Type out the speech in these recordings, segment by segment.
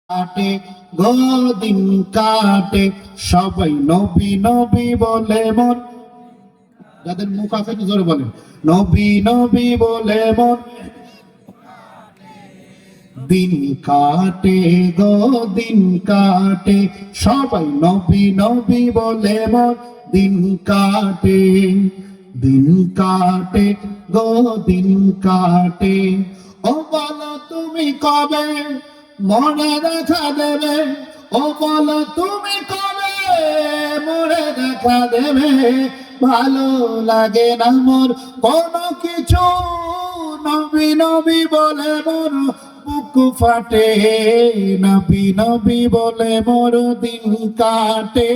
কাটে গো দিন কাটে, সবাই নবী নবী বলে মন, যাদের মুখ আছে একটু জোরে বলেন, নবী নবী বলে মন দিন কাটে গো দিন কাটে, সবাই নবী নবী বলে মন দিন কাটে, দিন কাটে গো দিন কাটে। ও বলো তুমি কবে মনে দেখা দেবে, ও বলো তুমি কবে মনে দেখা দেবে, ভালো লাগে না মোর কোনো কিছু, নবী নবী বলে মোর বুক ফাটে, নবী নবী বলে মোর দিন কাটে,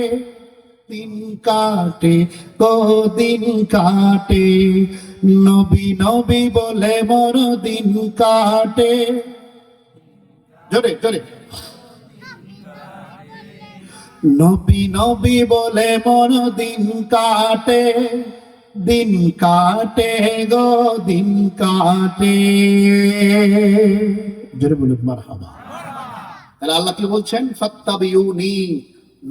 দিন কাটে গো দিন কাটে, নবী নবী বলে মোর দিন কাটে। জোরে জোরে, নবী নবী বলে মোর দিন কাটে, দিন কাটে গো দিন কাটে। জোরে বলুন মারহাবা। তাহলে আল্লাহ কি বলছেন, ফাত্তাবিউনি,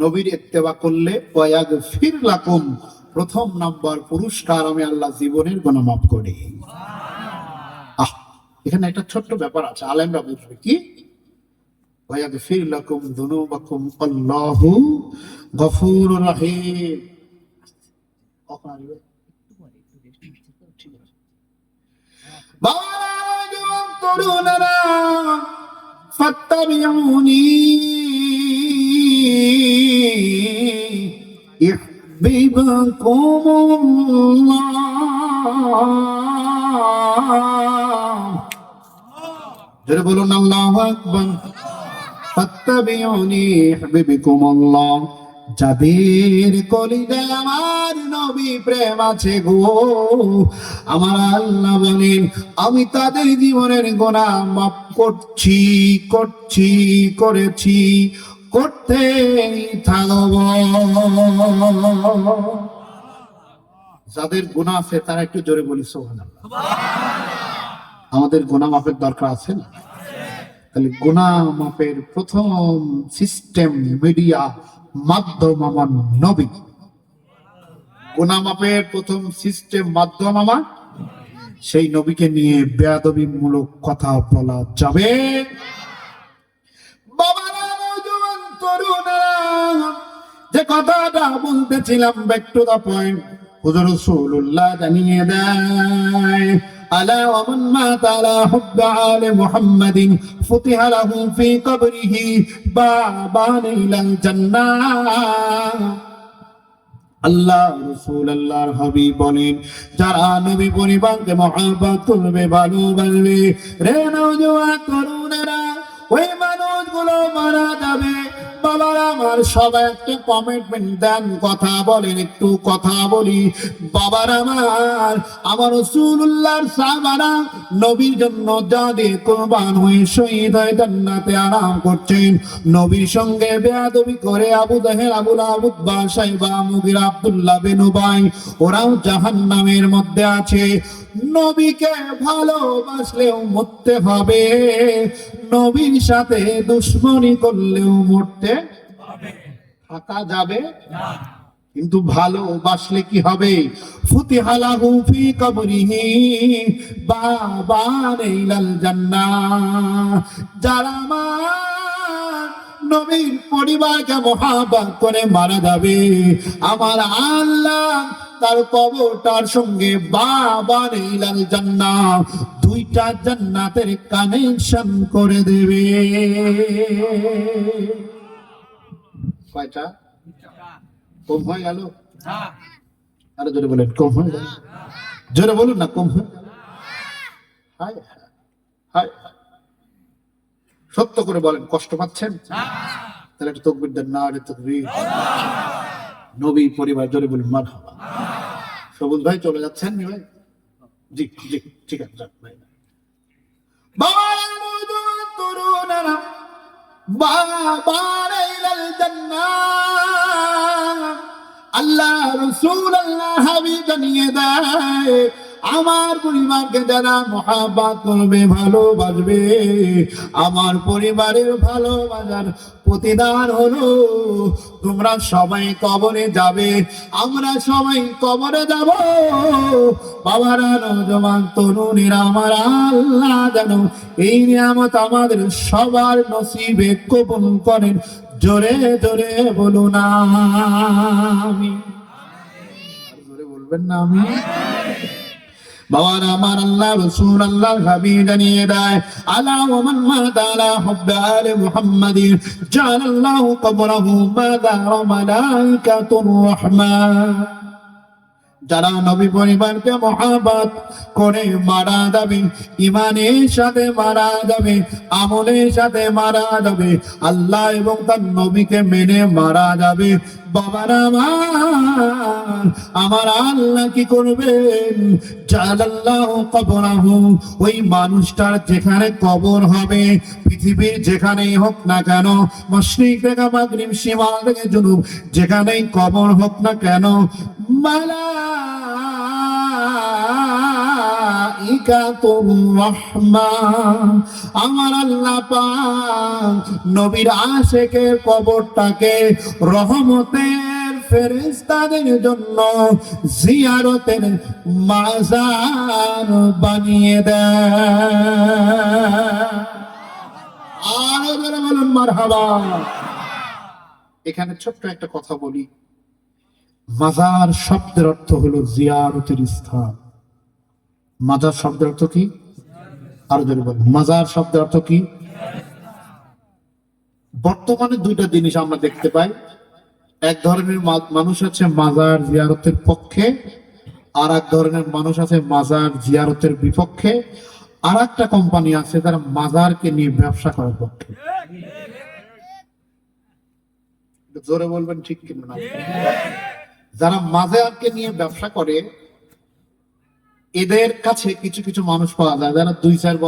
নবীর ইত্তেবা করলে ওয়াগফির লাকুম, প্রথম নাম্বার পুরস্কার আমি আল্লাহ জীবনের গুনাহ মাফ করি। এখানে একটা ছোট্ট ব্যাপার আছে, আলেমরা বুঝবে কি, ওয়াগফির লাকুম যুনুবাকুম আল্লাহু গফুরুর রহিম। তরুণরা ফাত্তাবিউনি ইউহিব্বুকুমুল্লাহ, জোরে বলুন আল্লাহু আকবার। ফাত্তাবিউনি ইউহিব্বুকুমুল্লাহ, যাদের কলিজায় আমার নবী প্রেম আছে গো, আমার আল্লাহ বলেন আমি তাদের জীবনের গুনাহ মাফ করছি করছি করেছি করতে থাকব। যাদের গুনাহ আছে তারা একটু জোরে বলি সুবহানাল্লাহ। আমাদের গুনাহ মাফের দরকার আছে না? তাহলে গুনাহ মাফের প্রথম সিস্টেম, মিডিয়া, মাধ্যম আমার নবী। গুনাহ মাফের প্রথম সিস্টেম, মাধ্যম আমার সেই নবীকে নিয়ে বেয়াদবি মূলক কথা বলা যাবে? বাবারা, নওজোয়ান তরুণেরা, যে কথাটা বলতেছিলাম, ব্যাক টু দা পয়েন্ট, হুজুর রাসূলুল্লাহ জানিয়ে দেয়, আলা ওয়া মান মাতা আলা হুব্বি আলি মুহাম্মাদিন ফুতিহা লাহু ফি কবরিহি বাবান ইলাল জান্নাহ। আল্লাহ রাসূল আল্লাহর হাবিব বলেন, যারা নবী পরিবারকে মহব্বত করবে, ভালোবাসবে, রে নওজোয়ান তরুণেরা, ওই মানুষগুলো মারা যাবে। বাবারা আমার, সবাই একটু কমিটমেন্ট দেন, কথা বলেন, একটু কথা বলি। বাবার আমার রাসূলুল্লাহর সাহাবারা নবীর জন্য যাদের কুরবান হয়ে শহীদ হয়ে জান্নাতে আরাম করছেন, নবীর সঙ্গে বেয়াদবি করে আবু জাহেল, আবু লাহাব, উতবা, শাইবা, মুগীরা, আব্দুল্লাহ বিন উবাই, ওরাও জাহান্নামের মধ্যে আছে। নবীকে ভালোবাসলেও মরতে হবে, নবীর সাথে দুশমনি করলেও মরতে থাকা যাবে না। কিন্তু ভালোবাসলে কি হবে, ফুতিহা লাহু ফি কবরিহি বাবান ইলাল জান্নাহ। যারা আমার নবীর পরিবারকে মহব্বত করে মারা যাবে, আমার আল্লাহ তার কবরটার সঙ্গে বাবান ইলাল জান্নাহ, দুইটা জান্নাতের কানেকশন করে দেবে। কয়টা? কম হয়ে গেল? আরো জোরে বলেন, কম হয়ে গেল? জোরে বলুন না, কম হয়ে গেল? হায় হায়, সত্য করে বলেন, কষ্ট পাচ্ছেন? তাহলে একটু তাকবীর দেন, নারে তাকবীর। নবী পরিবার, জোরে বলুন মারহাবা। সবুজ ভাই চলে যাচ্ছেন নি ভাই? জি জি, ঠিক আছে, যাক ভাই। তরুণেরা, বাবান ইলাল জান্নাহ, আল্লাহ রাসূল আল্লাহ হাবিব জানিয়ে দেয়, আমার পরিবারকে যারা মহাব্বত করবে, ভালোবাসবে, আমার পরিবারের ভালোবাসার প্রতিদান হলো তোমরা সবাই কবরে যাবে, আমরা সবাই কবরে যাব। বাবারা, নওজোয়ান তরুণীরা, আমার আল্লাহ যেন এই নিয়ামত আমাদের সবার নসিবে কবুল করেন। জোরে জোরে বলুন আমিন। জোরে বলবেন না আমিন? বাবার আমার আল্লাহ রাসূল আল্লাহ হাবিব জানিয়ে দেয়, আলা ওয়া মান মাতা আলা হুব্বি আলি মুহাম্মাদিন জাআলাল্লাহু কবরাহু মাদারা মালাইকাতুর রাহমান। যারা নবী পরিবারকে মহাব্বত করে মারা যাবে, ইমানের সাথে মারা যাবে, আমলের সাথে মারা যাবে, আল্লাহ এবং তার নবীকে মেনে মারা যাবে, বাবারা আমার আল্লাহ কি করবেন? জালাল্লাহু কবরাহু, ওই মানুষটার যেখানে কবর হবে, পৃথিবীর যেখানেই হোক না কেন, মশরিক থেকে মাগরিব, শিমাল থেকে জুনুব, যেখানেই কবর হোক না কেন, মালাইকাতুর রাহমান, আমার আল্লাহ পাক নবীর আশিকের কবরটাকে রহমতের ফেরেশতাদের জন্য জিয়ারতের মাজার বানিয়ে দেয়। আরো যারা বলুন মারহাবা। এখানে ছোট্ট একটা কথা বলি, মাজার শব্দের অর্থ হলো জিয়ারতের স্থান। মাজার শব্দের অর্থ কি? আরো জোরে বলুন, মাজার শব্দের অর্থ কি? বর্তমানে দুইটা জিনিস আমরা দেখতে পাই। এক ধরনের মানুষ আছে মাজার জিয়ারতের পক্ষে, আর এক ধরনের মানুষ আছে মাজার জিয়ারতের বিপক্ষে, আর একটা কোম্পানি আছে যারা মাজারকে নিয়ে ব্যবসা করার পক্ষে। জোরে বলবেন ঠিক কিনা না? যারা মাজারকে নিয়ে ব্যবসা করে, এদের কাছে কিছু কিছু মানুষ পাওয়া যায় যারা 2-4